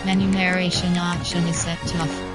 Enumeration option is set to off.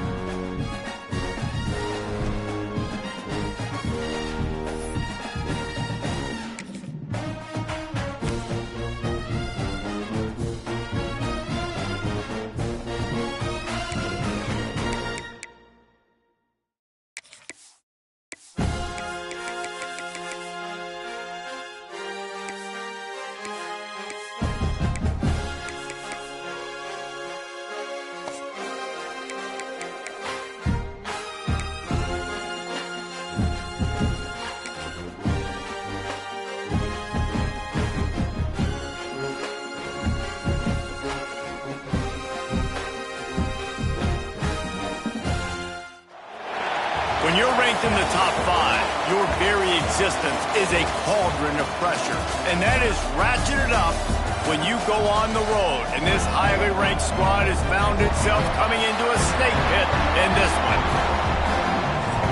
When you're ranked in the top 5, your very existence is a cauldron of pressure. And that is ratcheted up when you go on the road. And this highly ranked squad has found itself coming into a snake pit in this one.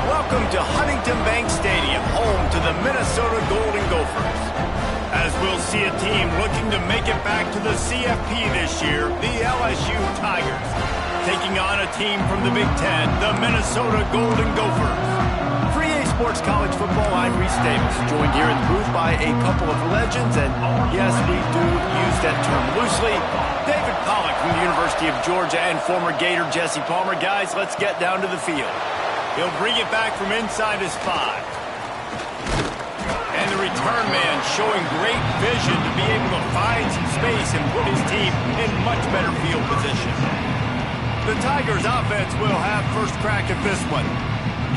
Welcome to Huntington Bank Stadium, home to the Minnesota Golden Gophers. As we'll see a team looking to make it back to the CFP this year, the LSU Tigers, taking on a team from the Big Ten, the Minnesota Golden Gophers. For EA Sports College Football, I'm Reese Davis, joined here in the booth by a couple of legends, and yes, we do use that term loosely. David Pollack from the University of Georgia and former Gator Jesse Palmer. Guys, let's get down to the field. He'll bring it back from inside his 5. And the return man showing great vision to be able to find some space and put his team in much better field position. The Tigers offense will have first crack at this one.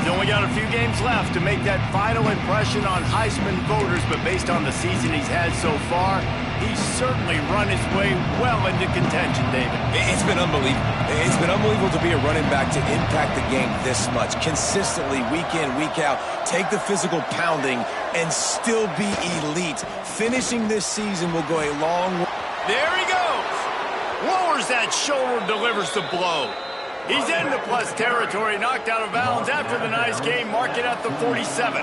He's only got a few games left to make that final impression on Heisman voters, but based on the season he's had so far, he's certainly run his way well into contention, David. It's been unbelievable. It's been unbelievable to be a running back to impact the game this much. Consistently, week in, week out, take the physical pounding and still be elite. Finishing this season will go a long way. There he goes. Lowers that shoulder, delivers the blow. He's into plus territory, knocked out of bounds after the nice game, mark it at the 47.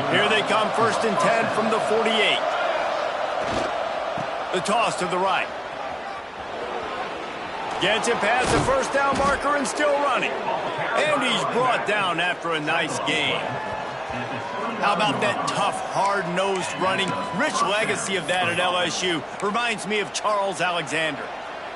Here they come, 1st and 10 from the 48. The toss to the right. Gets it past the first down marker and still running. And he's brought down after a nice game. How about that tough, hard-nosed running? Rich legacy of that at LSU. Reminds me of Charles Alexander.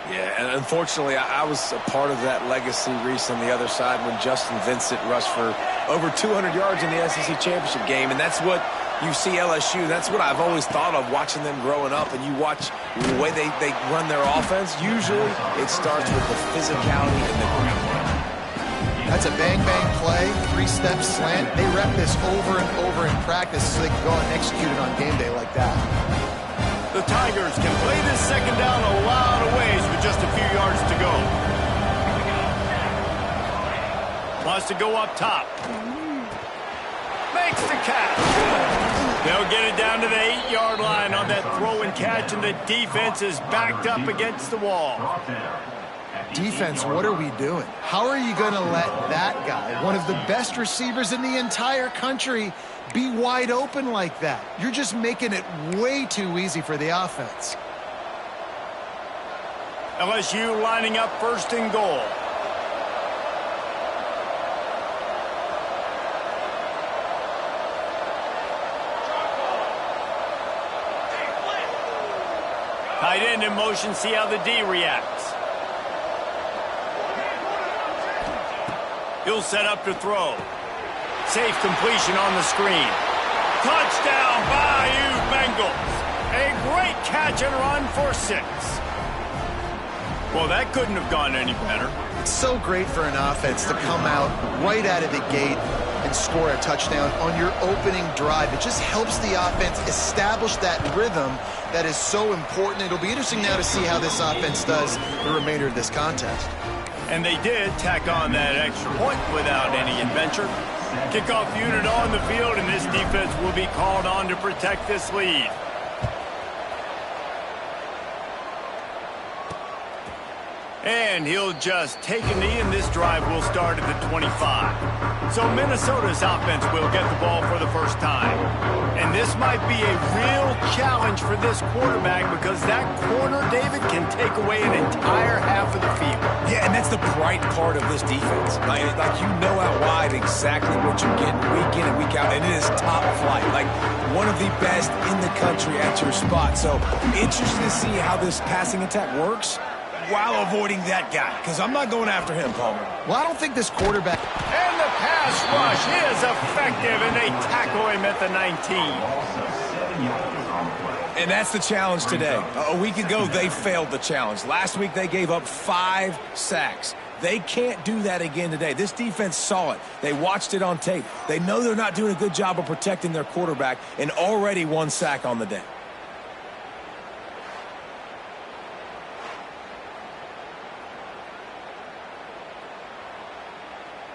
Yeah, and unfortunately, I was a part of that legacy, Reese, on the other side when Justin Vincent rushed for over 200 yards in the SEC Championship game, and that's what you see LSU. That's what I've always thought of watching them growing up, and you watch the way they run their offense. Usually, it starts with the physicality and the ground game. That's a bang-bang play, 3-step slant. They rep this over and over in practice so they can go and execute it on game day like that. The Tigers can play this second down a lot of ways with just a few yards to go. Wants to go up top. Makes the catch. They'll get it down to the 8-yard line on that throw and catch, and the defense is backed up against the wall. Defense, what are we doing? How are you going to let that guy, one of the best receivers in the entire country, be wide open like that? You're just making it way too easy for the offense. LSU lining up 1st and goal. Tight end in motion, see how the D reacts. He'll set up to throw. Safe completion on the screen. Touchdown, Bayou Bengals. A great catch and run for 6. Well, that couldn't have gone any better. It's so great for an offense to come out right out of the gate and score a touchdown on your opening drive. It just helps the offense establish that rhythm that is so important. It'll be interesting now to see how this offense does the remainder of this contest. And they did tack on that extra point without any adventure. Kickoff unit on the field, and this defense will be called on to protect this lead. And he'll just take a knee, and this drive will start at the 25. So Minnesota's offense will get the ball for the first time. And this might be a real challenge for this quarterback because that corner, David, can take away an entire half of the field. Yeah, and that's the bright part of this defense. Like you know out wide exactly what you're getting week in and week out, and it is top flight. Like one of the best in the country at your spot. So interested to see how this passing attack works while avoiding that guy, because I'm not going after him, Palmer. Well, I don't think this quarterback... And the pass rush is effective, and they tackle him at the 19. And that's the challenge today. A week ago, they failed the challenge. Last week, they gave up 5 sacks. They can't do that again today. This defense saw it. They watched it on tape. They know they're not doing a good job of protecting their quarterback, and already 1 sack on the day.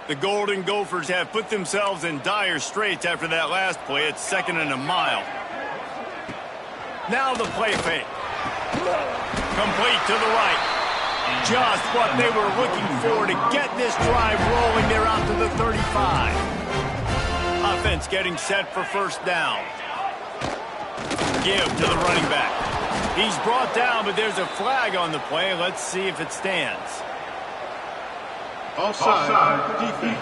The Golden Gophers have put themselves in dire straits after that last play. It's 2nd and a mile. Now the play fake. Complete to the right. Just what they were looking for to get this drive rolling. They're out to the 35. Offense getting set for first down. Give to the running back. He's brought down, but there's a flag on the play. Let's see if it stands. Offside, defense.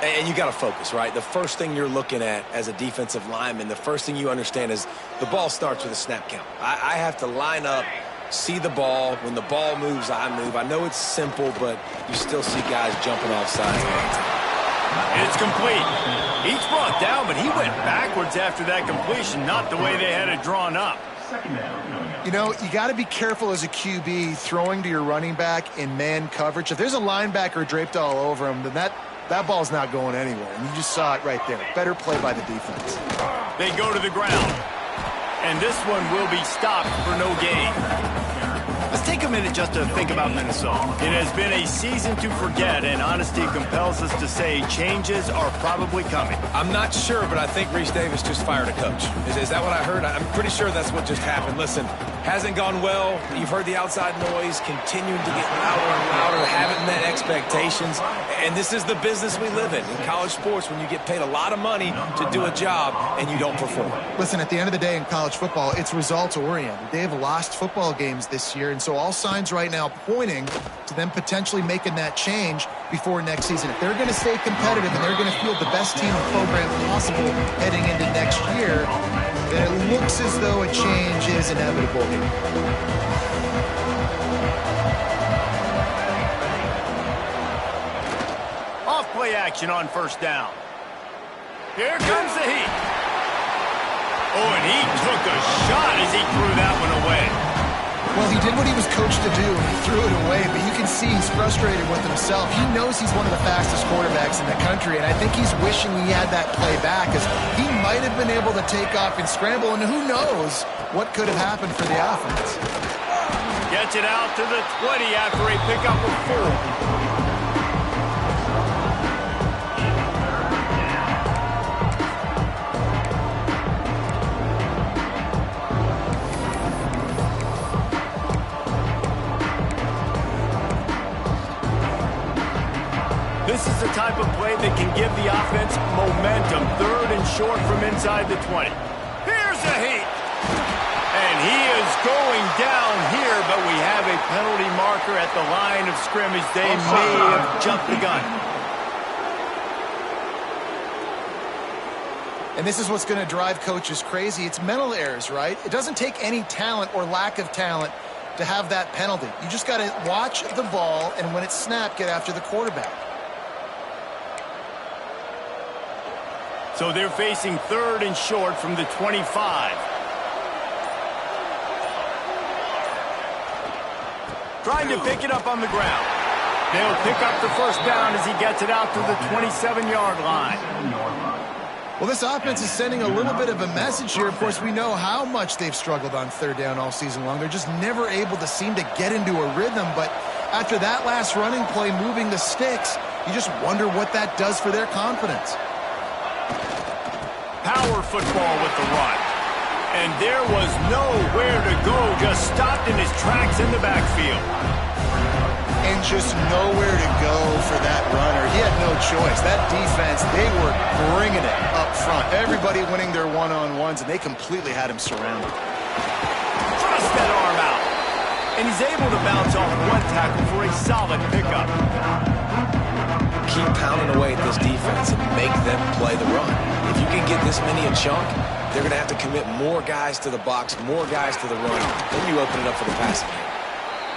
And you got to focus, right? The first thing you're looking at as a defensive lineman, the first thing you understand is the ball starts with a snap count. I have to line up, see the ball. When the ball moves, I move. I know it's simple, but you still see guys jumping off sides. It's complete. He's brought down, but he went backwards after that completion, not the way they had it drawn up. You know, you got to be careful as a QB throwing to your running back in man coverage. If there's a linebacker draped all over him, then that ball's not going anywhere. And you just saw it right there. Better play by the defense. They go to the ground. And this one will be stopped for no gain. Let's take a minute just to think about Minnesota. It has been a season to forget, and honesty compels us to say changes are probably coming. I'm not sure, but I think Reese Davis just fired a coach. Is that what I heard? I'm pretty sure that's what just happened. Listen, hasn't gone well. You've heard the outside noise continuing to get louder and louder, haven't met expectations. And this is the business we live in college sports, when you get paid a lot of money to do a job and you don't perform. Listen, at the end of the day in college football, it's results-oriented. They have lost football games this year, and so all signs right now pointing to them potentially making that change before next season. If they're going to stay competitive and they're going to field the best team and program possible heading into next year, then it looks as though a change is inevitable here. Off-play action on first down. Here comes the heat. Oh, and he took a shot as he threw that one away. Well, he did what he was coached to do, and he threw it away, but you can see he's frustrated with himself. He knows he's one of the fastest quarterbacks in the country, and I think he's wishing he had that play back, as he might have been able to take off and scramble, and who knows what could have happened for the offense. Gets it out to the 20 after a pickup of 4. This is the type of play that can give the offense momentum. 3rd and short from inside the 20. Here's the heat. And he is going down here, but we have a penalty marker at the line of scrimmage. They may have jumped the gun. And this is what's going to drive coaches crazy. It's mental errors, right? It doesn't take any talent or lack of talent to have that penalty. You just got to watch the ball, and when it's snapped, get after the quarterback. So they're facing 3rd and short from the 25. Trying to pick it up on the ground. They'll pick up the first down as he gets it out to the 27-yard line. Well, this offense is sending a little bit of a message here. Of course, we know how much they've struggled on 3rd down all season long. They're just never able to seem to get into a rhythm. But after that last running play, moving the sticks, you just wonder what that does for their confidence. Power football with the run. And there was nowhere to go, just stopped in his tracks in the backfield. And just nowhere to go for that runner. He had no choice. That defense, they were bringing it up front. Everybody winning their one-on-ones, and they completely had him surrounded. Thrust that arm out. And he's able to bounce off one tackle for a solid pickup. Keep pounding away at this defense and make them play the run. If you can get this many a chunk, they're going to have to commit more guys to the box, more guys to the run. Then you open it up for the passing game.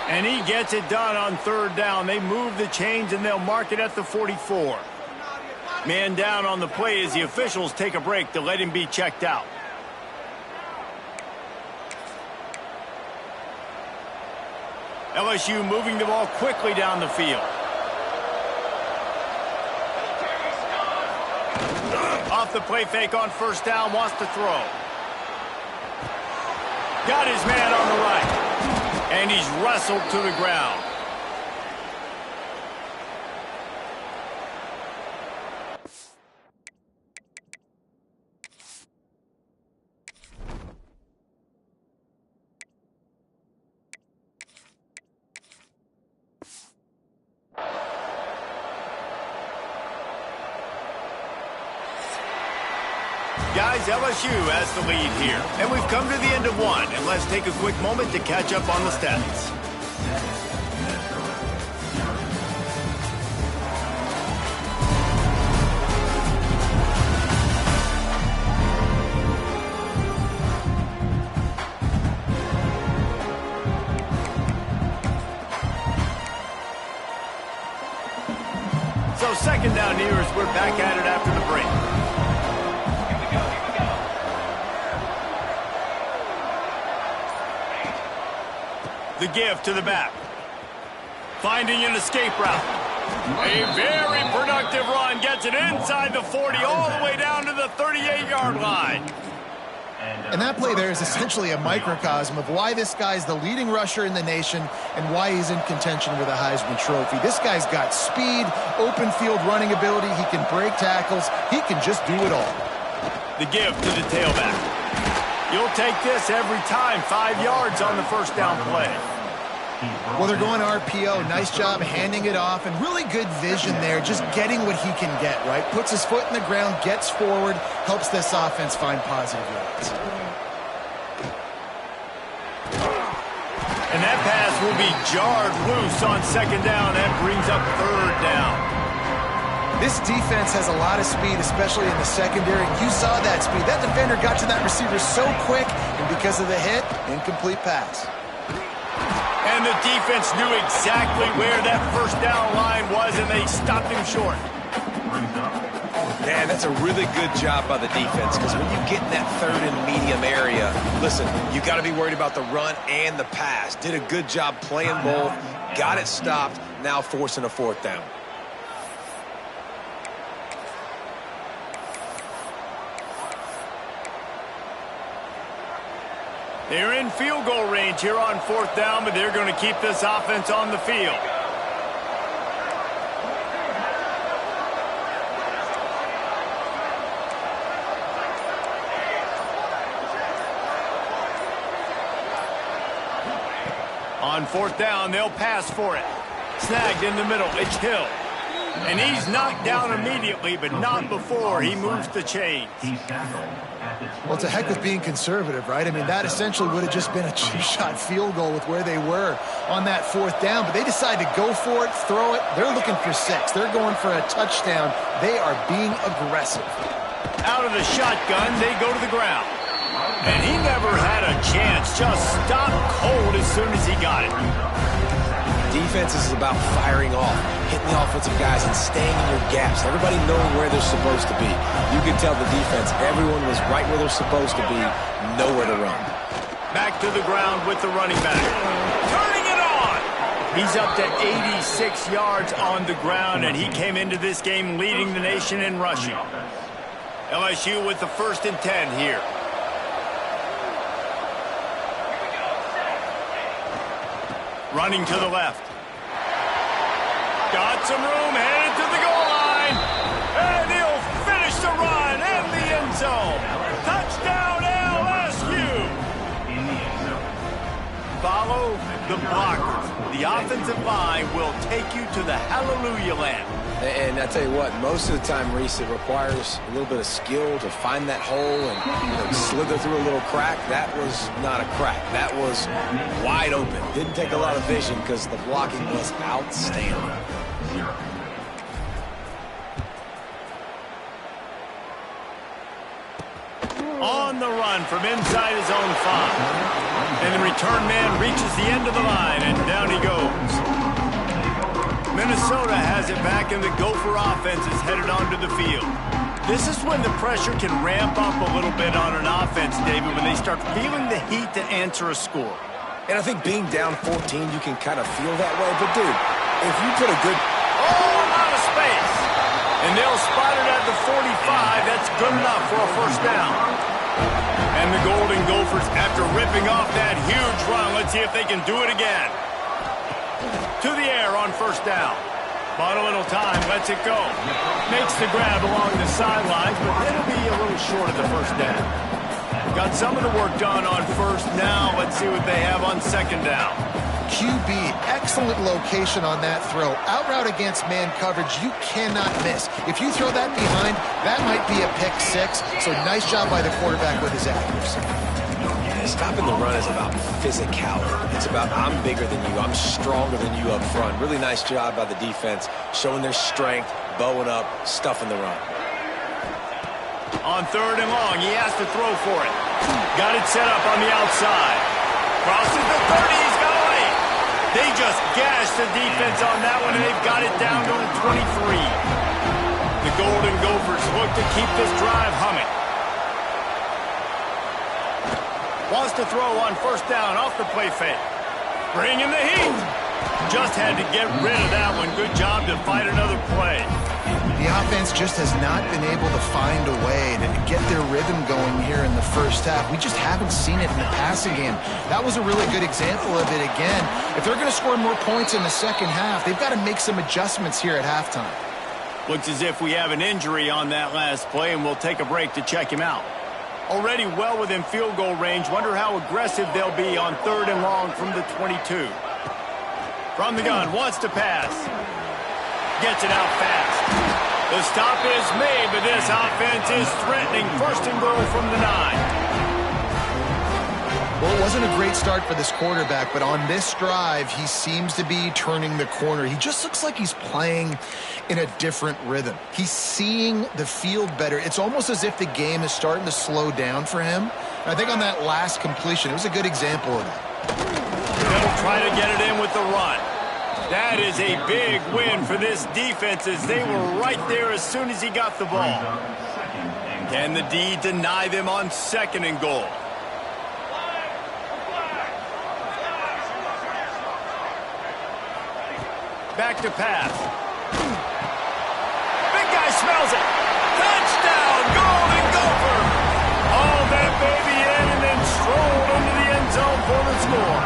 And he gets it done on third down. They move the chains, and they'll mark it at the 44. Man down on the play as the officials take a break to let him be checked out. LSU moving the ball quickly down the field. Off the play fake on first down, wants to throw. Got his man on the right. And he's wrestled to the ground. Guys, LSU has the lead here. And we've come to the end of one. And let's take a quick moment to catch up on the stats. So second down here as we're back at it after the break. The give to the back. Finding an escape route. A very productive run. Gets it inside the 40 all the way down to the 38-yard line. And that play there is essentially a microcosm of why this guy's the leading rusher in the nation and why he's in contention for the Heisman Trophy. This guy's got speed, open field running ability. He can break tackles. He can just do it all. The give to the tailback. You'll take this every time. 5 yards on the first down play. Well, they're going RPO. Nice job handing it off, and really good vision there, just getting what he can get, right? Puts his foot in the ground, gets forward, helps this offense find positive yards. And that pass will be jarred loose on second down. That brings up third down. This defense has a lot of speed, especially in the secondary. You saw that speed. That defender got to that receiver so quick, and because of the hit, incomplete pass. And the defense knew exactly where that first down line was, and they stopped him short. Man, that's a really good job by the defense, because when you get in that third and medium area, listen, you got to be worried about the run and the pass. Did a good job playing both, got it stopped, now forcing a fourth down. They're in field goal range here on fourth down, but they're going to keep this offense on the field. On fourth down, they'll pass for it. Snagged in the middle, it's Hill. And he's knocked down immediately, but not before he moves the chains. Well, it's a heck with being conservative, right? I mean, that essentially would have just been a two-shot field goal with where they were on that fourth down, but they decide to go for it, throw it. They're looking for 6. They're going for a touchdown. They are being aggressive. Out of the shotgun, they go to the ground. And he never had a chance, just stopped cold as soon as he got it. Defense is about firing off, hitting the offensive guys, and staying in your gaps. Everybody knowing where they're supposed to be. You can tell the defense, everyone was right where they're supposed to be, nowhere to run. Back to the ground with the running back. Turning it on! He's up to 86 yards on the ground, and he came into this game leading the nation in rushing. LSU with the 1st and 10 here. Running to the left. Got some room, headed to the goal line. And he'll finish the run in the end zone. Touchdown LSU. follow the blockers. The offensive line will take you to the hallelujah land. And I tell you what, most of the time, Reese, it requires a little bit of skill to find that hole and slither through a little crack. That was not a crack. That was wide open. Didn't take a lot of vision because the blocking was outstanding. On the run from inside his own 5. And the return man reaches the end of the line, and down he goes. Minnesota has it back, and the Gopher offense is headed onto the field. This is when the pressure can ramp up a little bit on an offense, David, when they start feeling the heat to answer a score. And I think being down 14, you can kind of feel that way. But, dude, if you put a good... Oh, a lot of space. And they'll spot it at the 45. That's good enough for a first down. And the Golden Gophers, after ripping off that huge run, let's see if they can do it again. To the air on first down. Bought a little time, lets it go. Makes the grab along the sidelines, but it'll be a little short of the first down. Got some of the work done on first. Now let's see what they have on second down. QB, excellent location on that throw. Out route against man coverage, you cannot miss. If you throw that behind, that might be a pick 6. So nice job by the quarterback with his accuracy. Stopping the run is about physicality. It's about I'm bigger than you. I'm stronger than you up front. Really nice job by the defense, showing their strength, bowing up, stuffing the run. On third and long, he has to throw for it. Got it set up on the outside. Crosses the 30, he's got away. They just gashed the defense on that one, and they've got it down to the 23. The Golden Gophers look to keep this drive humming. Wants to throw on first down off the play fake. Bringing the heat. Just had to get rid of that one. Good job to fight another play. The offense just has not been able to find a way to get their rhythm going here in the first half. We just haven't seen it in the passing game. That was a really good example of it again. If they're going to score more points in the second half, they've got to make some adjustments here at halftime. Looks as if we have an injury on that last play, and we'll take a break to check him out. Already well within field goal range. Wonder how aggressive they'll be on third and long from the 22. From the gun, wants to pass. Gets it out fast. The stop is made, but this offense is threatening. First and goal from the 9. Well, it wasn't a great start for this quarterback, but on this drive, he seems to be turning the corner. He just looks like he's playing in a different rhythm. He's seeing the field better. It's almost as if the game is starting to slow down for him. And I think on that last completion, it was a good example of that. They'll try to get it in with the run. That is a big win for this defense, as they were right there as soon as he got the ball. Can the D deny them on second and goal? Back to pass. Big guy smells it. Touchdown, Golden Gopher. All that baby in and then strolled into the end zone for the score.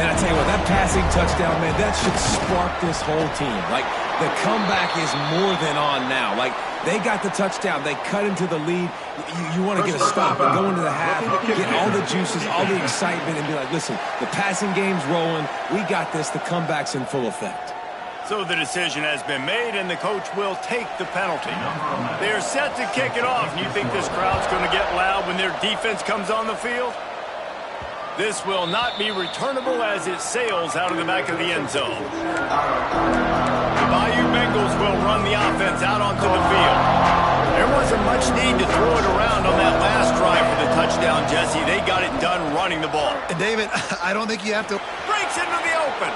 And I tell you what, that passing touchdown, man, that should spark this whole team. Like, the comeback is more than on now. Like, they got the touchdown. They cut into the lead. You want to get a stop and go into the half, get all the juices, all the excitement, and be like, listen, the passing game's rolling. We got this. The comeback's in full effect. So the decision has been made, and the coach will take the penalty. They are set to kick it off. You think this crowd's going to get loud when their defense comes on the field? This will not be returnable as it sails out of the back of the end zone. The Bayou Bengals will run the offense out onto the field. There wasn't much need to throw it around on that last drive for the touchdown, Jesse. They got it done running the ball. And David, I don't think you have to... Breaks into the open.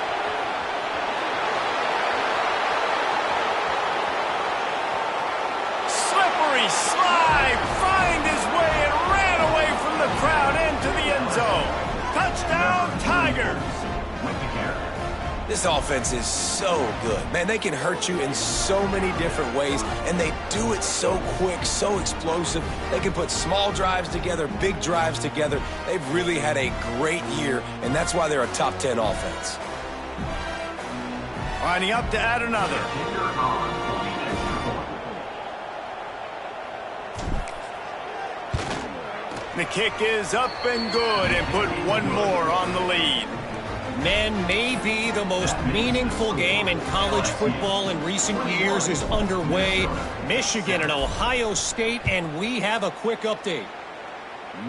Slippery slide, find his way and ran away from the crowd into the end zone. Touchdown, Tigers. This offense is so good. Man, they can hurt you in so many different ways, and they do it so quick, so explosive. They can put small drives together, big drives together. They've really had a great year, and that's why they're a top 10 offense. Lining up to add another. The kick is up and good and put one more on the lead. Men, maybe the most meaningful game in college football in recent years is underway. Michigan and Ohio State, and we have a quick update.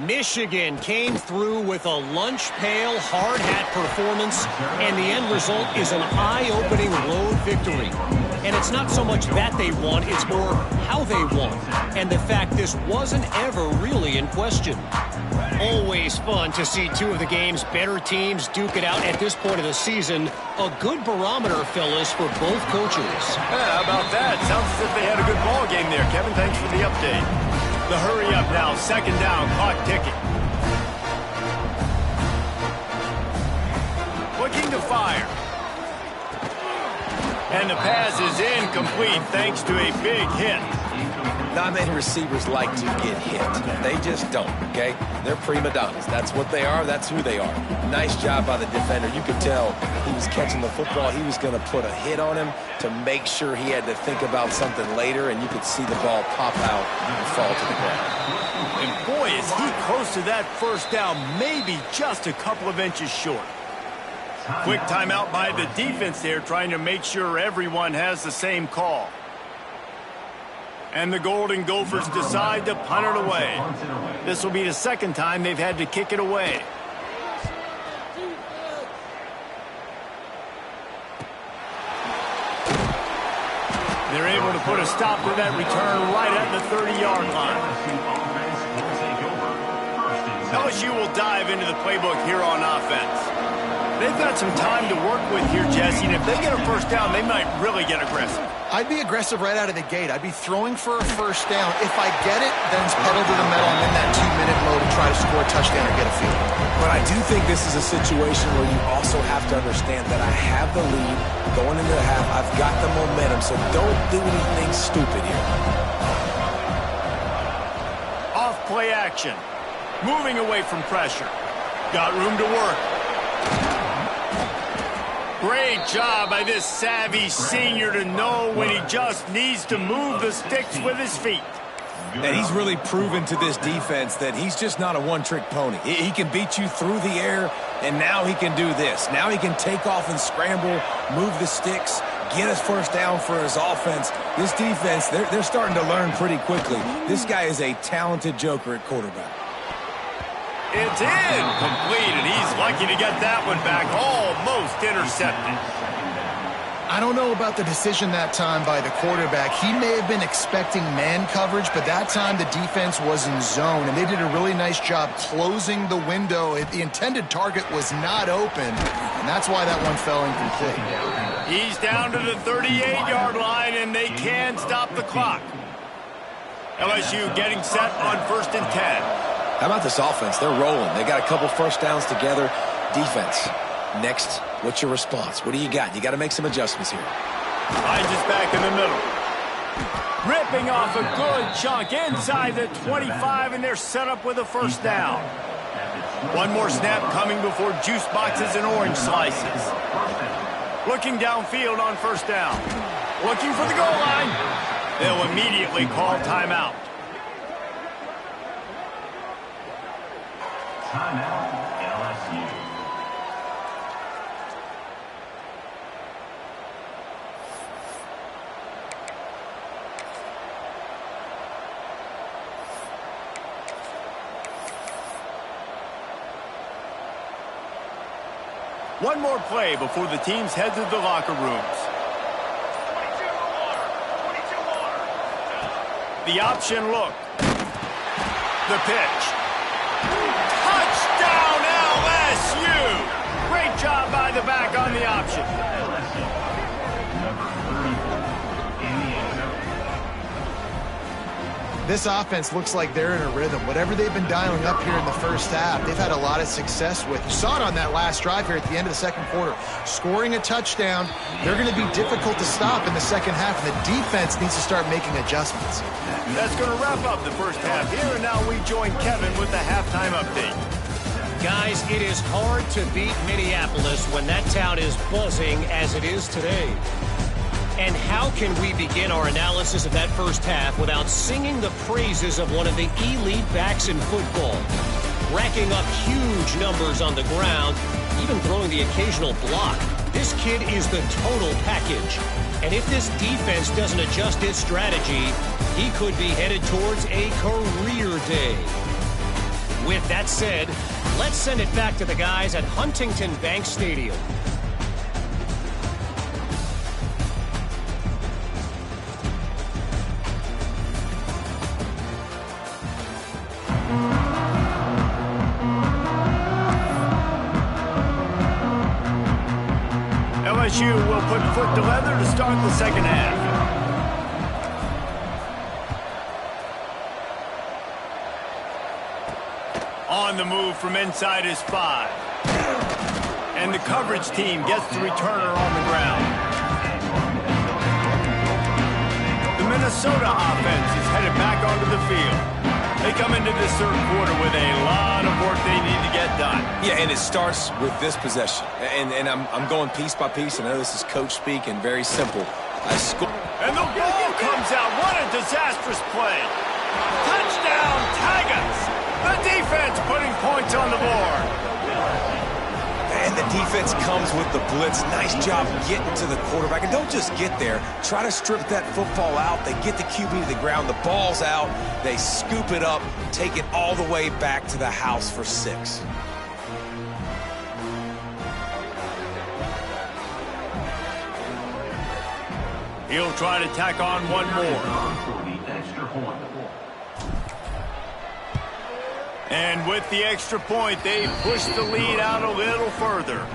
Michigan came through with a lunch pail hard hat performance, and the end result is an eye-opening road victory. And it's not so much that they won, it's more how they won. And the fact this wasn't ever really in question. Always fun to see two of the game's better teams duke it out at this point of the season. A good barometer, fellas, for both coaches. Yeah, how about that? Sounds as if they had a good ball game there, Kevin. Thanks for the update. The hurry up now, second down, clock ticking. Looking to fire. And the pass is incomplete thanks to a big hit. Not many receivers like to get hit. They just don't, okay? They're prima donnas. That's what they are. That's who they are. Nice job by the defender. You could tell he was catching the football. He was going to put a hit on him to make sure he had to think about something later, and you could see the ball pop out and fall to the ground. And boy, is he close to that first down, maybe just a couple of inches short. Quick timeout by the defense there, trying to make sure everyone has the same call. And the Golden Gophers decide to punt it away. This will be the second time they've had to kick it away. They're able to put a stop to that return right at the 30-yard line. LSU will dive into the playbook here on offense. They've got some time to work with here, Jesse, and if they get a first down, they might really get aggressive. I'd be aggressive right out of the gate. I'd be throwing for a first down. If I get it, then it's pedal to the metal. I'm in that 2-minute mode to try to score a touchdown or get a field. But I do think this is a situation where you also have to understand that I have the lead going into the half. I've got the momentum, so don't do anything stupid here. Off play action. Moving away from pressure. Got room to work. Great job by this savvy senior to know when he just needs to move the sticks with his feet. And he's really proven to this defense that he's just not a one-trick pony. He can beat you through the air, and now he can do this. Now he can take off and scramble, move the sticks, get his first down for his offense. This defense, they're starting to learn pretty quickly. This guy is a talented joker at quarterback. It's incomplete, and he's lucky to get that one back, almost intercepted. I don't know about the decision that time by the quarterback. He may have been expecting man coverage, but that time the defense was in zone, and they did a really nice job closing the window. The intended target was not open, and that's why that one fell incomplete. He's down to the 38-yard line, and they can stop the clock. LSU getting set on 1st and 10. How about this offense? They're rolling. They got a couple first downs together. Defense. Next, what's your response? What do you got? You got to make some adjustments here. Hines is back in the middle. Ripping off a good chunk inside the 25, and they're set up with a first down. One more snap coming before juice boxes and orange slices. Looking downfield on first down. Looking for the goal line. They'll immediately call timeout. Timeout, LSU. One more play before the teams head to the locker rooms. 22 more. The option look. The pitch. Touchdown LSU! Great job by the back on the option. This offense looks like they're in a rhythm. Whatever they've been dialing up here in the first half, they've had a lot of success with. You saw it on that last drive here at the end of the second quarter. Scoring a touchdown, they're going to be difficult to stop in the second half, and the defense needs to start making adjustments. That's going to wrap up the first half here, and now we join Kevin with the halftime update. Guys, it is hard to beat Minneapolis when that town is buzzing as it is today. And how can we begin our analysis of that first half without singing the praises of one of the elite backs in football? Racking up huge numbers on the ground, even throwing the occasional block. This kid is the total package. And if this defense doesn't adjust its strategy, he could be headed towards a career day. With that said, let's send it back to the guys at Huntington Bank Stadium. LSU will put foot to leather to start the second half. On the move from inside his 5. And the coverage team gets the returner on the ground. The Minnesota offense is headed back onto the field. They come into this third quarter with a lot of work they need to get done. Yeah, and it starts with this possession. And I'm going piece by piece. I know this is coach speak and very simple. I score. And the ball comes out. What a disastrous play. Touchdown, Tigers. The defense putting points on the board. And the defense comes with the blitz. Nice job getting to the quarterback. And don't just get there. Try to strip that football out. They get the QB to the ground. The ball's out. They scoop it up, take it all the way back to the house for 6. He'll try to tack on one more. And with the extra point, they push the lead out a little further.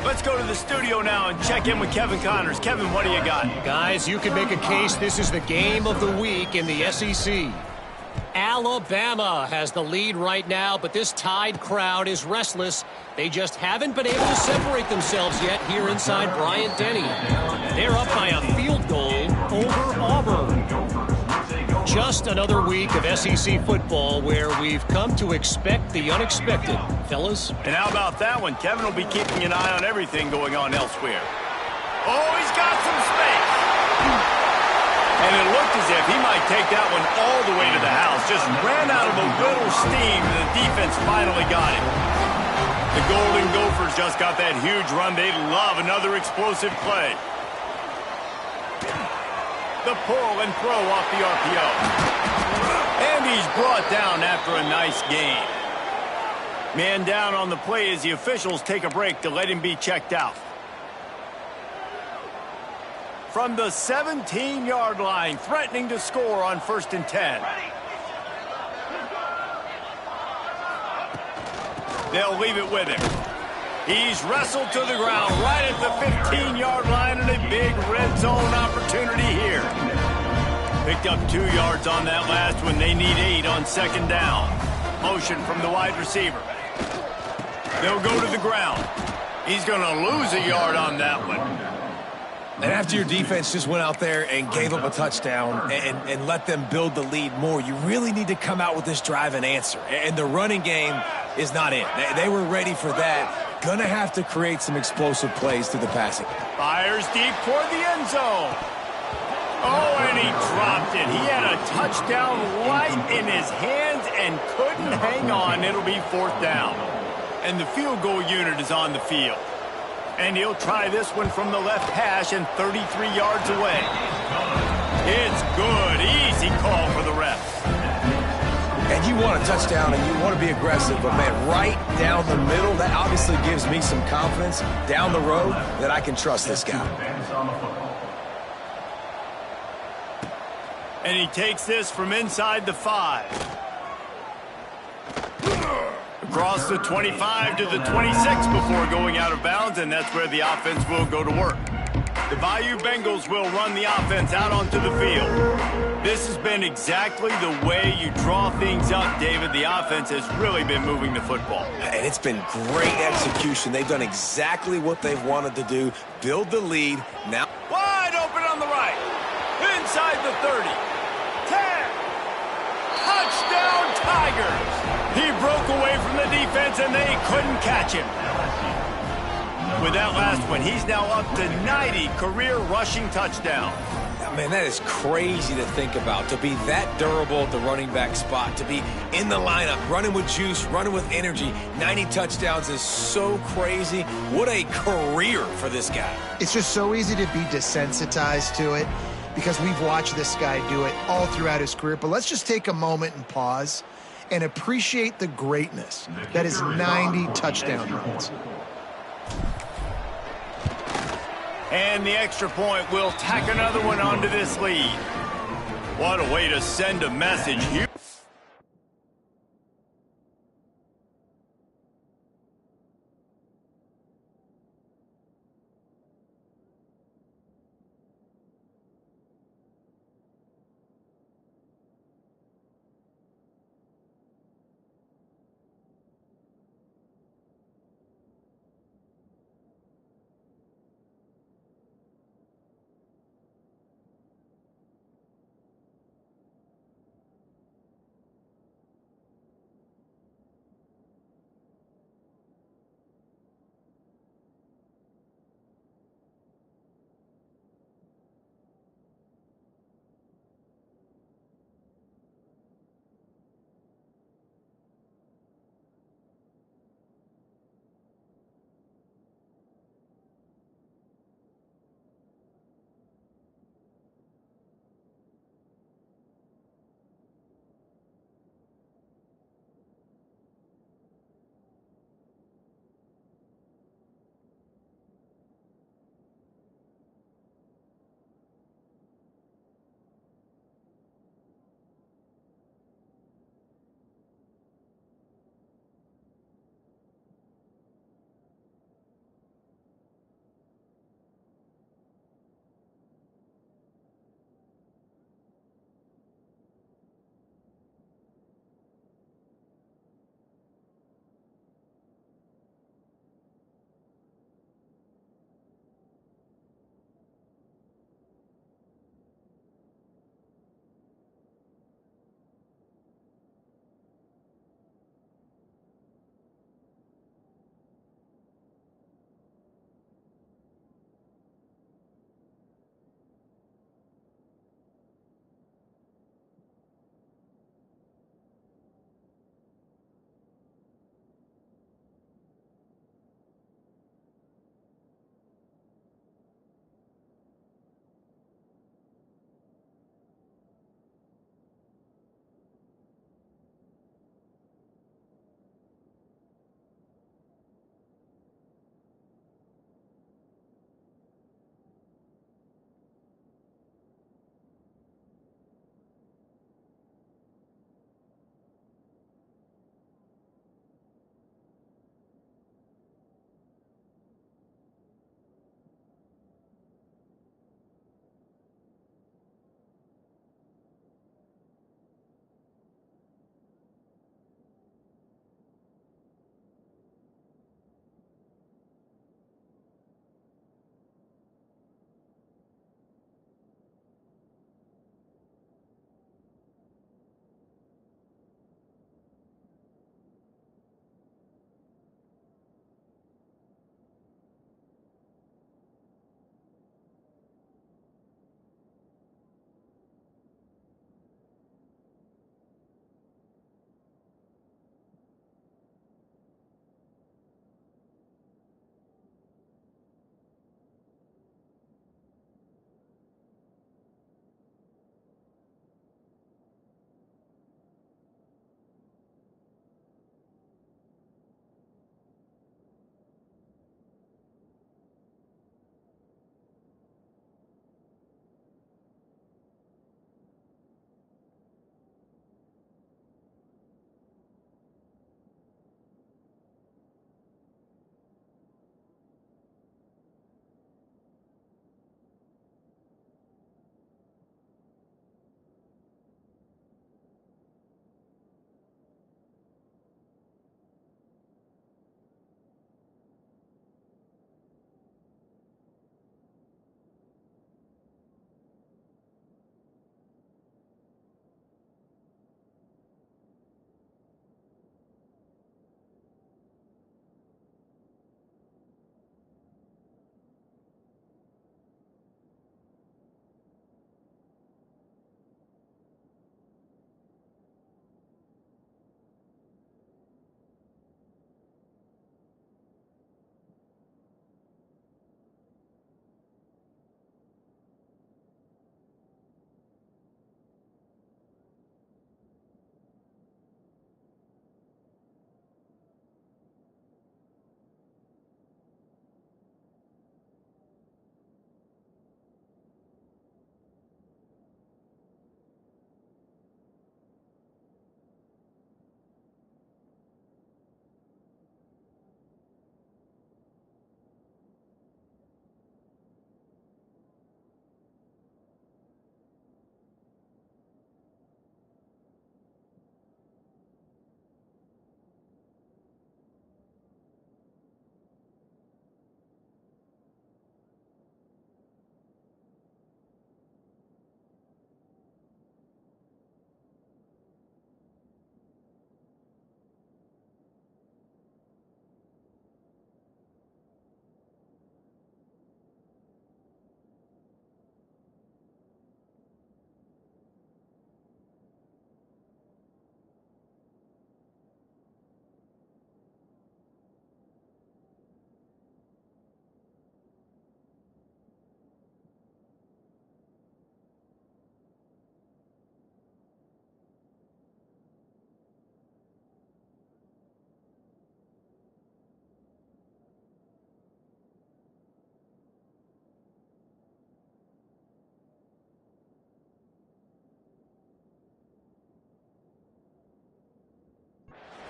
Let's go to the studio now and check in with Kevin Connors. Kevin, what do you got? Guys, you could make a case this is the game of the week in the SEC. Alabama has the lead right now, but this Tide crowd is restless. They just haven't been able to separate themselves yet here inside Bryant-Denny. They're up by a field goal over Auburn. Just another week of SEC football where we've come to expect the unexpected, fellas. And how about that one? Kevin will be keeping an eye on everything going on elsewhere. Oh, he's got some space. And it looked as if he might take that one all the way to the house. Just ran out of a little steam, and the defense finally got it. The Golden Gophers just got that huge run. They love another explosive play. The pull and throw off the RPO. And he's brought down after a nice gain. Man down on the play as the officials take a break to let him be checked out. From the 17-yard line, threatening to score on 1st and 10. They'll leave it with him. He's wrestled to the ground right at the 15-yard line, and a big red zone opportunity here. Picked up 2 yards on that last one. They need 8 on 2nd down. Motion from the wide receiver. They'll go to the ground. He's going to lose a yard on that one. And after your defense just went out there and gave up a touchdown and let them build the lead more, you really need to come out with this drive and answer. And the running game is not it. They were ready for that. Gonna have to create some explosive plays through the passing. Fires deep toward the end zone. Oh, and he dropped it. He had a touchdown right in his hands and couldn't hang on. It'll be 4th down. And the field goal unit is on the field. And he'll try this one from the left hash and 33 yards away. It's good. Easy call for the ref. And you want a touchdown and you want to be aggressive, but man, right down the middle, that obviously gives me some confidence down the road that I can trust this guy. And he takes this from inside the 5. Across the 25 to the 26 before going out of bounds, and that's where the offense will go to work. The Bayou Bengals will run the offense out onto the field. This has been exactly the way you draw things up, David. The offense has really been moving the football. And it's been great execution. They've done exactly what they've wanted to do. Build the lead. Now wide open on the right. Inside the 30. 10. Touchdown, Tigers. He broke away from the defense, and they couldn't catch him. With that last one, he's now up to 90 career rushing touchdowns. Man, that is crazy to think about, to be that durable at the running back spot, to be in the lineup, running with juice, running with energy. 90 touchdowns is so crazy. What a career for this guy. It's just so easy to be desensitized to it because we've watched this guy do it all throughout his career. But let's just take a moment and pause and appreciate the greatness that is 90 touchdown runs. And the extra point will tack another one onto this lead. What a way to send a message here.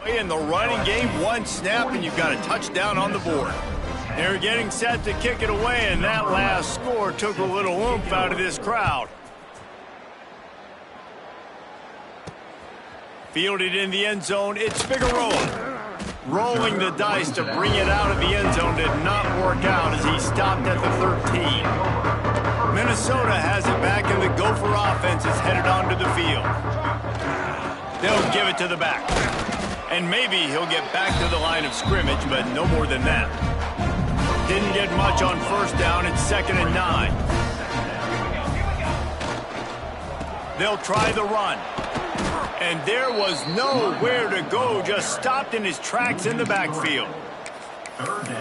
In the running game, one snap, and you've got a touchdown on the board. They're getting set to kick it away, and that last score took a little oomph out of this crowd. Fielded in the end zone, it's Figueroa. Rolling the dice to bring it out of the end zone did not work out as he stopped at the 13. Minnesota has it back, and the Gopher offense is headed onto the field. They'll give it to the back. And maybe he'll get back to the line of scrimmage, but no more than that. Didn't get much on first down. It's 2nd and 9. They'll try the run. And there was nowhere to go, just stopped in his tracks in the backfield.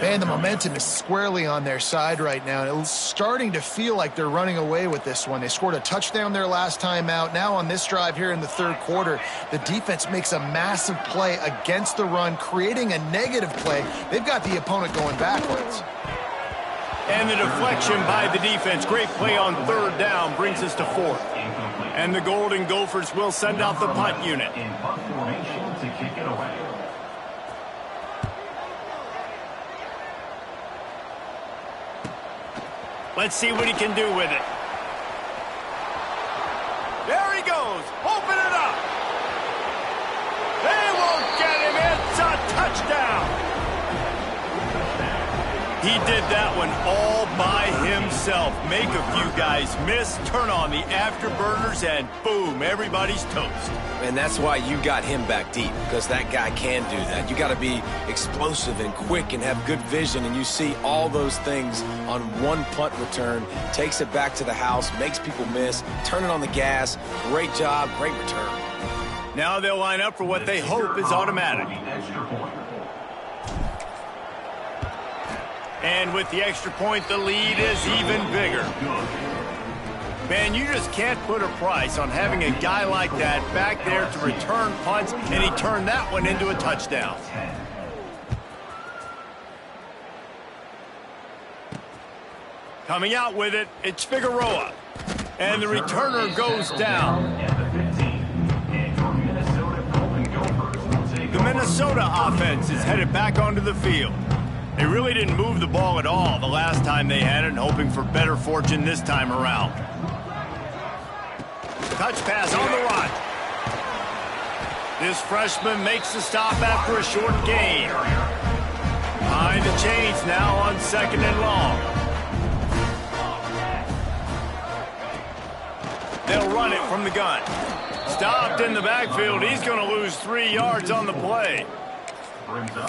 Man, the momentum is squarely on their side right now. It's starting to feel like they're running away with this one. They scored a touchdown their last time out. Now on this drive here in the third quarter, the defense makes a massive play against the run, creating a negative play. They've got the opponent going backwards. And the deflection by the defense. Great play on third down brings us to 4th. And the Golden Gophers will send out the punt unit. In punt formation to kick it away. Let's see what he can do with it. There he goes. Open it up. They won't get him. It's a touchdown. He did that one all by himself. Make a few guys miss, turn on the afterburners, and boom, everybody's toast. And that's why you got him back deep, because that guy can do that. You got to be explosive and quick and have good vision, and you see all those things on one punt return. Takes it back to the house, makes people miss, turn it on the gas. Great job, great return. Now they'll line up for what they hope is automatic. And with the extra point, the lead is even bigger. Man, you just can't put a price on having a guy like that back there to return punts, and he turned that one into a touchdown. Coming out with it, it's Figueroa. And the returner goes down. The Minnesota offense is headed back onto the field. They really didn't move the ball at all the last time they had it, and hoping for better fortune this time around. Touch pass on the run. This freshman makes the stop after a short gain. Behind the chains now on 2nd and long. They'll run it from the gun. Stopped in the backfield. He's going to lose 3 yards on the play.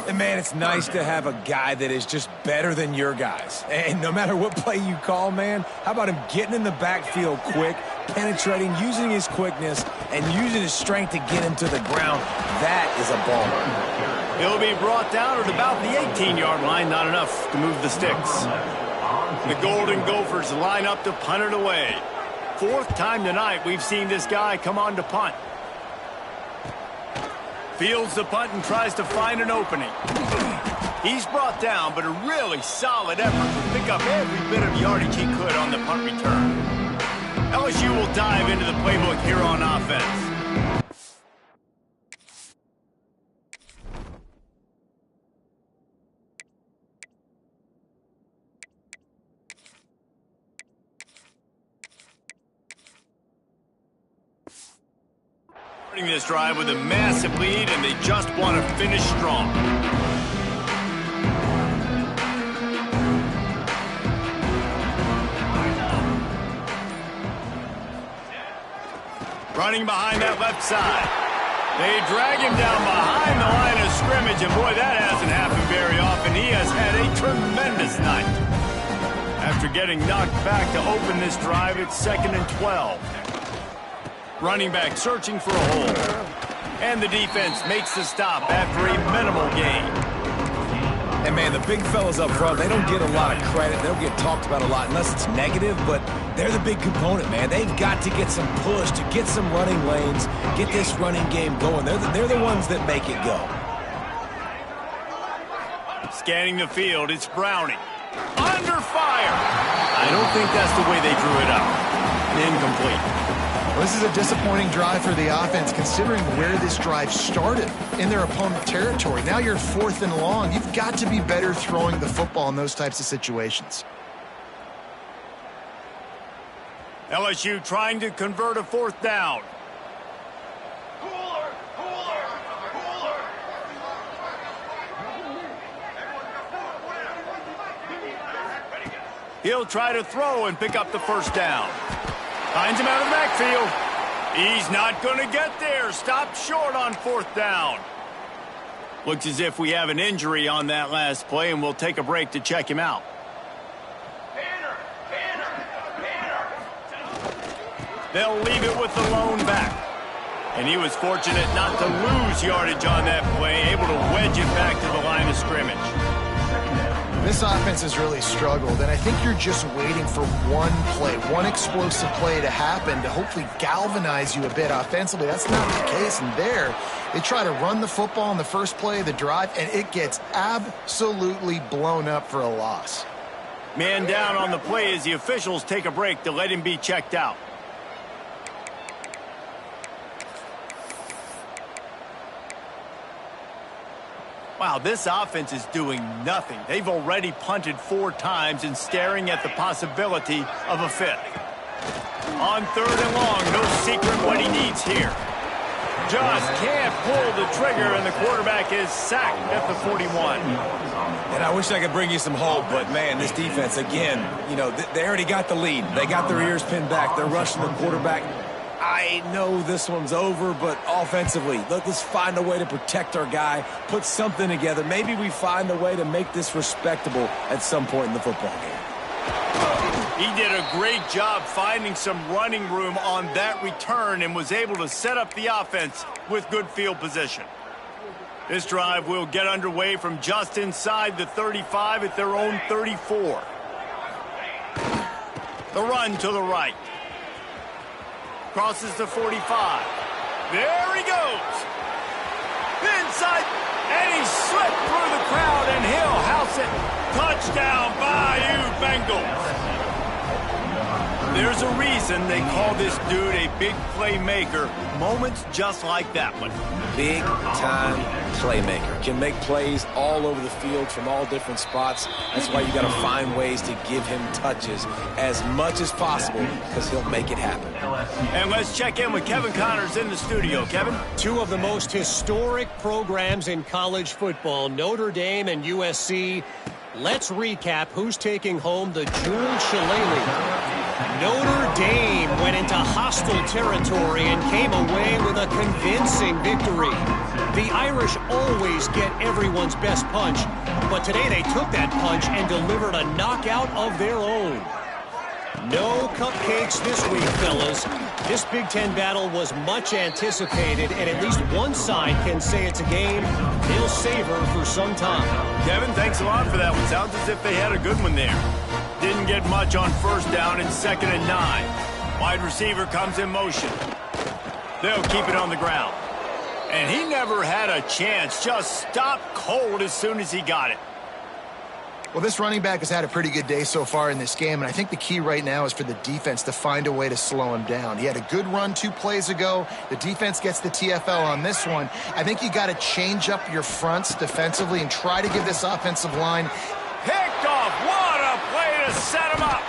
And man, it's nice to have a guy that is just better than your guys. And no matter what play you call, man, how about him getting in the backfield quick, penetrating, using his quickness, and using his strength to get him to the ground? That is a baller. He'll be brought down at about the 18-yard line, not enough to move the sticks. The Golden Gophers line up to punt it away. 4th time tonight we've seen this guy come on to punt. Fields the punt and tries to find an opening. He's brought down, but a really solid effort to pick up every bit of yardage he could on the punt return. LSU will dive into the playbook here on offense. This drive with a massive lead, and they just want to finish strong. Running behind that left side. They drag him down behind the line of scrimmage, and boy, that hasn't happened very often. He has had a tremendous night. After getting knocked back to open this drive, it's 2nd and 12. Running back searching for a hole. And the defense makes the stop after a minimal gain. And man, the big fellas up front, they don't get a lot of credit. They don't get talked about a lot unless it's negative, but they're the big component, man. They've got to get some push, to get some running lanes, get this running game going. They're the ones that make it go. Scanning the field, it's Browning. under fire. I don't think that's the way they drew it up. Incomplete. Well, this is a disappointing drive for the offense, considering where this drive started, in their opponent territory. Now you're 4th and long. You've got to be better throwing the football in those types of situations. LSU trying to convert a 4th down. He'll try to throw and pick up the 1st down. Finds him out of the backfield. He's not going to get there. Stopped short on 4th down. Looks as if we have an injury on that last play, and we'll take a break to check him out. They'll leave it with the lone back. And he was fortunate not to lose yardage on that play, able to wedge it back to the line of scrimmage. This offense has really struggled, and I think you're just waiting for one play, one explosive play to happen to hopefully galvanize you a bit offensively. That's not the case, and there, they try to run the football in the first play of the drive, and it gets absolutely blown up for a loss. Man down on the play as the officials take a break to let him be checked out. Wow, this offense is doing nothing. They've already punted 4 times and staring at the possibility of a 5th. On 3rd and long, no secret what he needs here. Just can't pull the trigger, and the quarterback is sacked at the 41. And I wish I could bring you some hope, but, man, this defense, again, you know, they already got the lead. They got their ears pinned back. They're rushing the quarterback. I know this one's over, but offensively, let's find a way to protect our guy, put something together. Maybe we find a way to make this respectable at some point in the football game. He did a great job finding some running room on that return and was able to set up the offense with good field position. This drive will get underway from just inside the 35 at their own 34. The run to the right. Crosses the 45. There he goes. Inside, and he slipped through the crowd, and he'll house it. Touchdown, Bayou Bengals. There's a reason they call this dude a big playmaker. Moments just like that one. Big-time playmaker. Can make plays all over the field from all different spots. That's why you got to find ways to give him touches as much as possible, because he'll make it happen. And let's check in with Kevin Connors in the studio. Kevin? 2 of the most historic programs in college football, Notre Dame and USC. Let's recap who's taking home the Jules Shillelagh. Notre Dame went into hostile territory and came away with a convincing victory. The Irish always get everyone's best punch, but today they took that punch and delivered a knockout of their own. No cupcakes this week, fellas. This Big Ten battle was much anticipated, and at least one side can say it's a game they'll savor for some time. Kevin, thanks a lot for that one. Sounds as if they had a good one there. Didn't get much on 1st down and 2nd and 9. Wide receiver comes in motion. They'll keep it on the ground. And he never had a chance. Just stopped cold as soon as he got it. Well, this running back has had a pretty good day so far in this game, and I think the key right now is for the defense to find a way to slow him down. He had a good run 2 plays ago. The defense gets the TFL on this one. I think you got to change up your fronts defensively and try to give this offensive line. Picked off. What a play to set him up.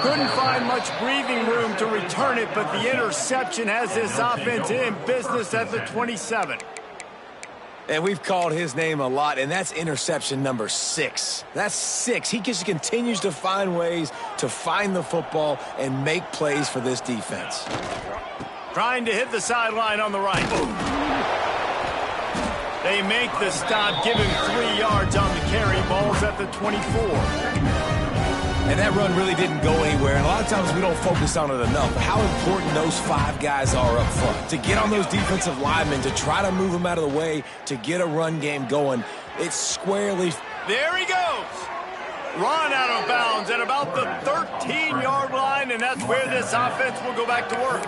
Couldn't find much breathing room to return it, but the interception has this offense in business at the 27. And we've called his name a lot, and that's interception number 6. That's 6. He just continues to find ways to find the football and make plays for this defense. Trying to hit the sideline on the right. They make the stop, give him 3 yards on the carry. Ball's at the 24. And that run really didn't go anywhere. And a lot of times we don't focus on it enough. But how important those 5 guys are up front. To get on those defensive linemen, to try to move them out of the way, to get a run game going. It's squarely. There he goes. Run out of bounds at about the 13-yard line, and that's where this offense will go back to work.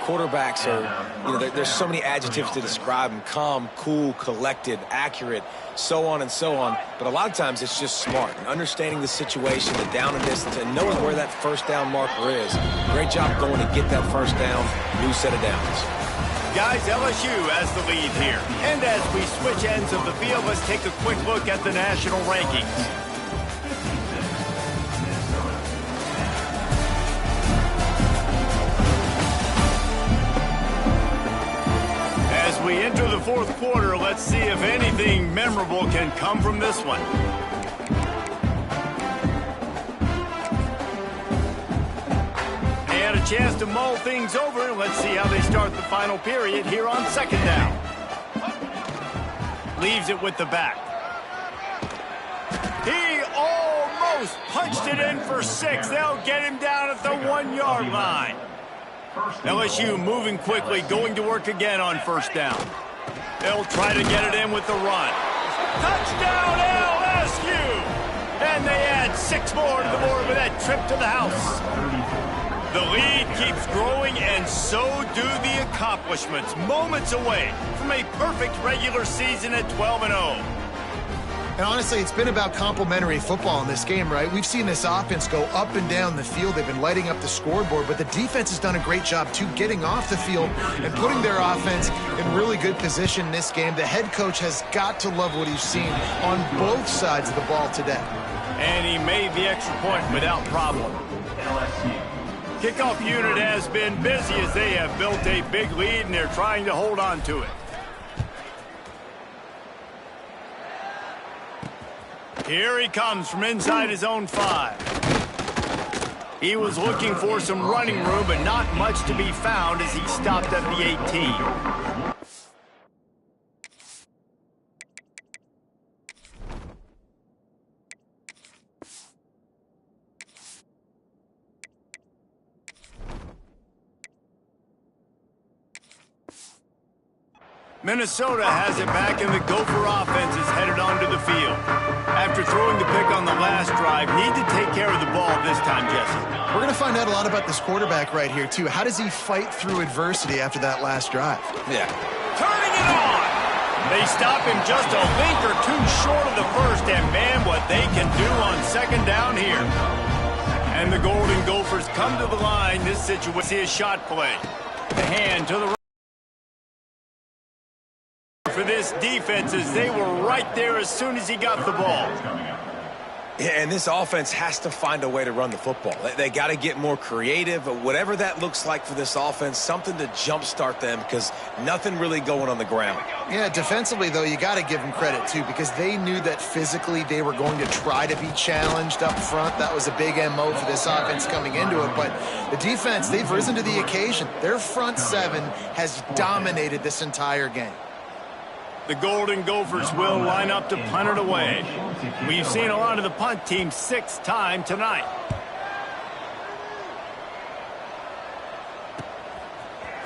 quarterbacks are, there's so many adjectives to describe them: calm, cool, collected, accurate, so on and so on. But a lot of times it's just smart and understanding the situation, the down and distance, and knowing where that first down marker is. Great job going to get that first down, new set of downs. Guys, LSU has the lead here. And as we switch ends of the field, let's take a quick look at the national rankings. As we enter the fourth quarter, let's see if anything memorable can come from this one. They had a chance to mull things over. Let's see how they start the final period here on second down. Leaves it with the back. He almost punched it in for 6. They'll get him down at the 1-yard line. LSU moving quickly, going to work again on first down. They'll try to get it in with the run. Touchdown LSU! And they add 6 more to the board with that trip to the house. The lead keeps growing, and so do the accomplishments. Moments away from a perfect regular season at 12-0. And honestly, it's been about complementary football in this game, right? We've seen this offense go up and down the field. They've been lighting up the scoreboard, but the defense has done a great job, too, getting off the field and putting their offense in really good position in this game. The head coach has got to love what he's seen on both sides of the ball today. And he made the extra point without problem. Kickoff unit has been busy as they have built a big lead, and they're trying to hold on to it. Here he comes from inside his own 5. He was looking for some running room, but not much to be found as he stopped at the 18. Minnesota has it back, and the Gopher offense is headed onto the field. After throwing the pick on the last drive, need to take care of the ball this time, Jesse. We're going to find out a lot about this quarterback right here, too. How does he fight through adversity after that last drive? Yeah. Turning it on! They stop him just a link or two short of the first, and man, what they can do on second down here. And the Golden Gophers come to the line. This situation, see a shot play. The hand to the right. For this defense, as they were right there as soon as he got the ball. Yeah, and this offense has to find a way to run the football. They got to get more creative, but whatever that looks like for this offense, something to jumpstart them, because nothing really going on the ground. Yeah, defensively, though, you got to give them credit, too, because they knew that physically they were going to try to be challenged up front. That was a big MO for this offense coming into it, but the defense, they've risen to the occasion. Their front 7 has dominated this entire game. The Golden Gophers will line up to punt it away. We've seen a lot of the punt team 6 times tonight.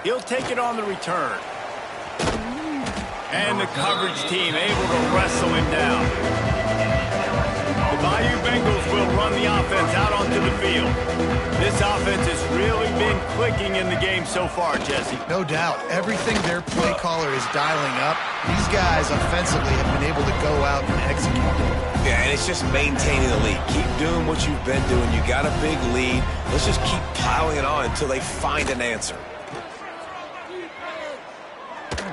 He'll take it on the return. And the coverage team able to wrestle him down. The Bayou Bengals will run the offense out onto the field. This offense has really been clicking in the game so far, Jesse. No doubt. Everything their play caller is dialing up, these guys offensively have been able to go out and execute. Yeah, and it's just maintaining the lead. Keep doing what you've been doing. You got a big lead. Let's just keep piling it on until they find an answer.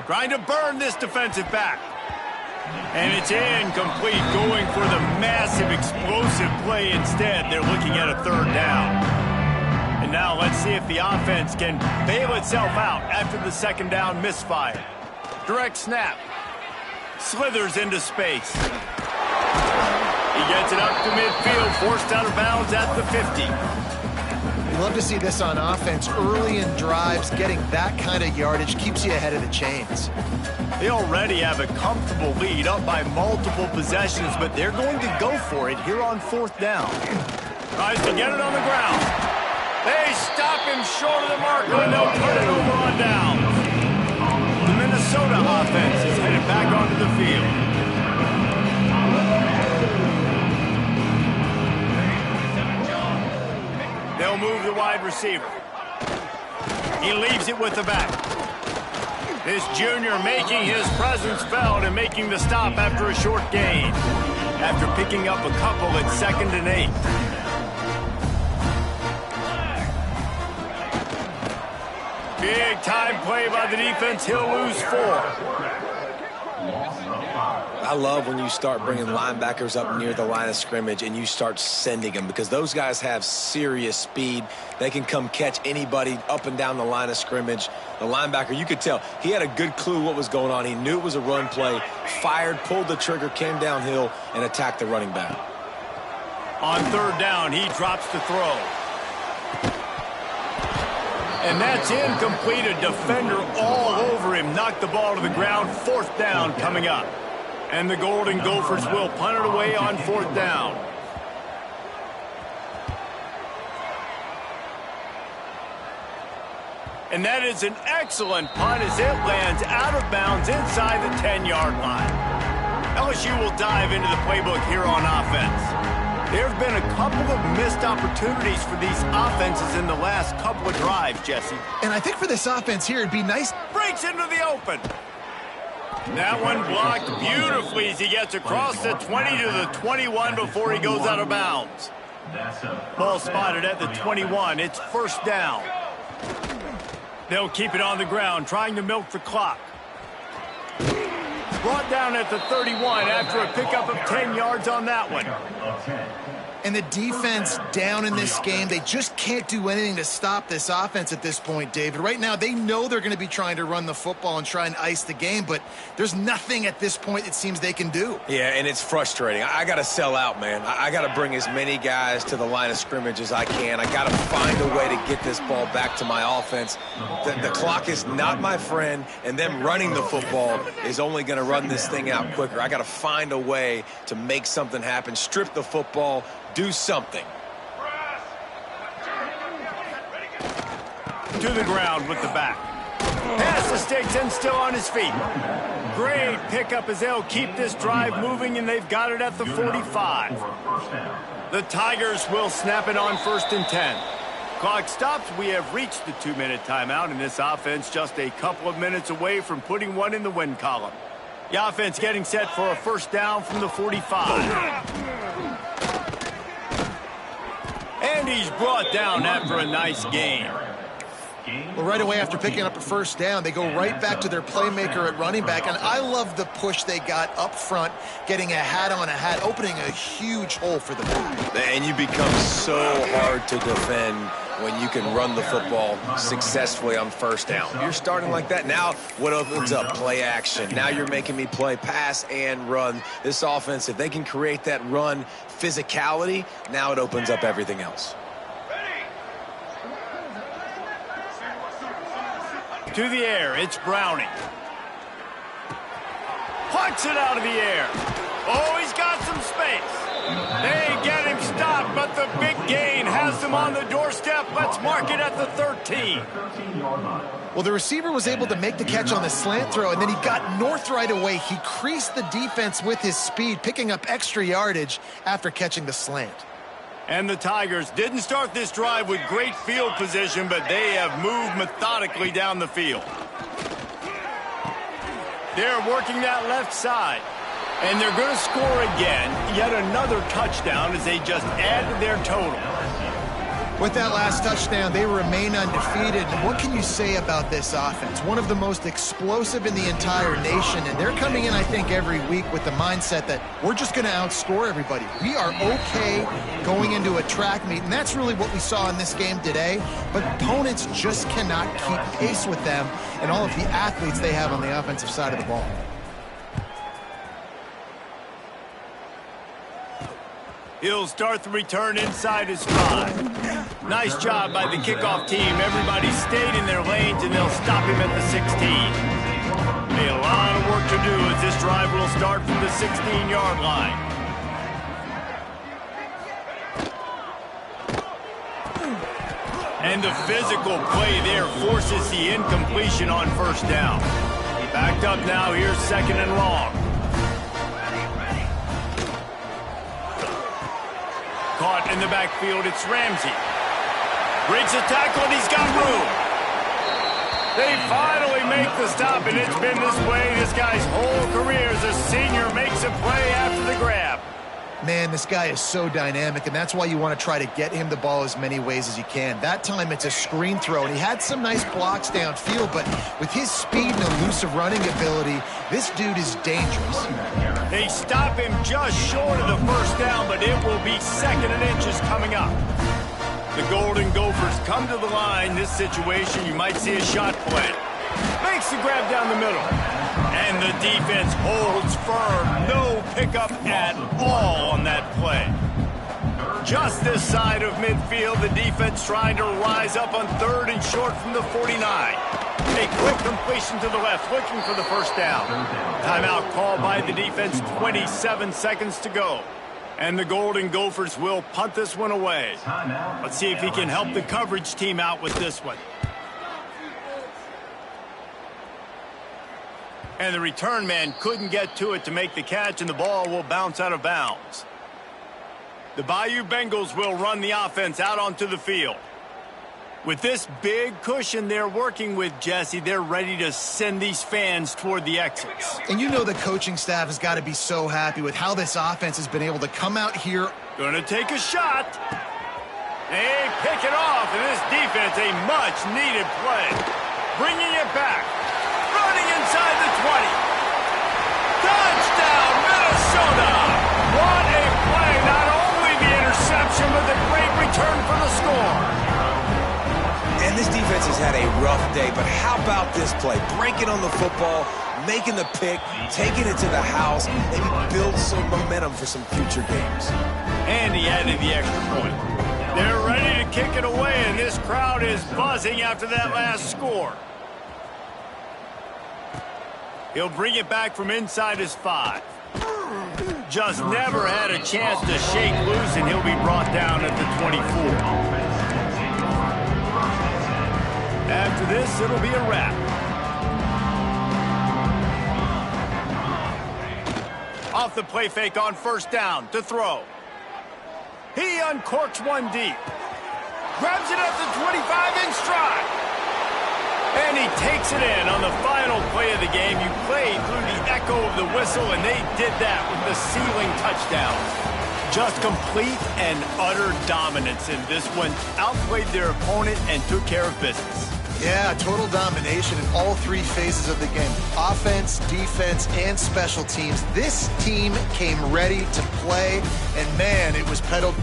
Trying to burn this defensive back. And it's incomplete, going for the massive explosive play instead. They're looking at a 3rd down. And now let's see if the offense can bail itself out after the 2nd down misfire. Direct snap. Slithers into space. He gets it up to midfield, forced out of bounds at the 50. You love to see this on offense. Early in drives, getting that kind of yardage keeps you ahead of the chains. They already have a comfortable lead, up by multiple possessions, but they're going to go for it here on 4th down. Tries to get it on the ground. They stop him short of the marker, and they'll put it over on down. The Minnesota offense is headed back onto the field. They'll move the wide receiver. He leaves it with the back. This junior making his presence felt and making the stop after a short gain. After picking up a couple at 2nd and 8. Big time play by the defense. He'll lose 4. I love when you start bringing linebackers up near the line of scrimmage and you start sending them, because those guys have serious speed. They can come catch anybody up and down the line of scrimmage. The linebacker, you could tell, he had a good clue what was going on. He knew it was a run play, fired, pulled the trigger, came downhill, and attacked the running back. On 3rd down, he drops to throw. And that's incomplete. A defender all over him. Knocked the ball to the ground. 4th down coming up. And the Golden Gophers will punt it away on 4th down. And that is an excellent punt as it lands out of bounds inside the 10-yard line. LSU will dive into the playbook here on offense. There have been a couple of missed opportunities for these offenses in the last couple of drives, Jesse. And I think for this offense here, it'd be nice. Breaks into the open. That one blocked beautifully as he gets across the 20 to the 21 before he goes out of bounds. Ball spotted at the 21. It's 1st down. They'll keep it on the ground, trying to milk the clock. Brought down at the 31 after a pickup of 10 yards on that one. And the defense down in this game, they just can't do anything to stop this offense at this point, David. Right now, they know they're going to be trying to run the football and try and ice the game, but there's nothing at this point it seems they can do. Yeah, and it's frustrating. I got to sell out, man. I got to bring as many guys to the line of scrimmage as I can. I got to find a way to get this ball back to my offense. The clock is not my friend, and them running the football is only going to run this thing out quicker. I got to find a way to make something happen, strip the football, do something. To the ground with the back. Pass the sticks and still on his feet. Great pickup as they'll keep this drive moving, and they've got it at the 45. The Tigers will snap it on 1st and 10. Clock stops. We have reached the 2-minute timeout, and this offense just a couple of minutes away from putting one in the win column. The offense getting set for a 1st down from the 45. And he's brought down after a nice gain. Well, right away after picking up a 1st down, they go right back to their playmaker at running back. And I love the push they got up front, getting a hat on a hat, opening a huge hole for the back. And you become so hard to defend when you can run the football successfully on 1st down. You're starting like that. Now what opens up? Play action. Now you're making me play pass and run. This offense, if they can create that run physicality, now it opens up everything else. To the air, it's Browning. Plucks it out of the air. Oh, he's got some space. They get him stopped, but the big gain has them on the doorstep. Let's mark it at the 13. Well, the receiver was able to make the catch on the slant throw, and then he got north right away. He creased the defense with his speed, picking up extra yardage after catching the slant. And the Tigers didn't start this drive with great field position, but they have moved methodically down the field. They're working that left side. And they're going to score again, yet another touchdown as they just add to their total. With that last touchdown, they remain undefeated. And what can you say about this offense? One of the most explosive in the entire nation. And they're coming in, I think, every week with the mindset that we're just going to outscore everybody. We are okay going into a track meet. And that's really what we saw in this game today. But opponents just cannot keep pace with them and all of the athletes they have on the offensive side of the ball. He'll start the return inside his 5. Nice job by the kickoff team. Everybody stayed in their lanes, and they'll stop him at the 16. A lot of work to do as this drive will start from the 16-yard line. And the physical play there forces the incompletion on 1st down. He backed up now. Here's 2nd and long. Caught in the backfield, it's Ramsey. Breaks the tackle, and he's got room. They finally make the stop, and it's been this way this guy's whole career as a senior. Makes a play after the grab. Man, this guy is so dynamic, and that's why you want to try to get him the ball as many ways as you can. That time, it's a screen throw, and he had some nice blocks downfield, but with his speed and elusive running ability, this dude is dangerous. They stop him just short of the first down, but it will be 2nd and inches coming up. The Golden Gophers come to the line. This situation, you might see a shot play. Makes the grab down the middle. And the defense holds firm. No pickup at all on that play. Just this side of midfield, the defense trying to rise up on 3rd and short from the 49. A quick completion to the left, looking for the first down. Timeout called by the defense, 27 seconds to go. And the Golden Gophers will punt this one away. Let's see if he can help the coverage team out with this one. And the return man couldn't get to it to make the catch, and the ball will bounce out of bounds. The Bayou Bengals will run the offense out onto the field. With this big cushion they're working with, Jesse, they're ready to send these fans toward the exits. And you know the coaching staff has got to be so happy with how this offense has been able to come out here. Gonna take a shot. They pick it off, and this defense, a much-needed play. Bringing it back. Running inside the 20. Touchdown, Minnesota! What a play. Not only the interception, but the great return for the score. And this defense has had a rough day, but how about this play? Breaking on the football, making the pick, taking it to the house, maybe build some momentum for some future games. And he added the extra point. They're ready to kick it away, and this crowd is buzzing after that last score. He'll bring it back from inside his 5. Just never had a chance to shake loose, and he'll be brought down at the 24. After this, it'll be a wrap. Off the play fake on first down to throw. He uncorks one deep. Grabs it at the 25 in stride. And he takes it in on the final play of the game. You played through the echo of the whistle, and they did that with the ceiling touchdown. Just complete and utter dominance in this one. Outplayed their opponent and took care of business. Yeah, total domination in all 3 phases of the game. Offense, defense, and special teams. This team came ready to play, and man, it was pedaled.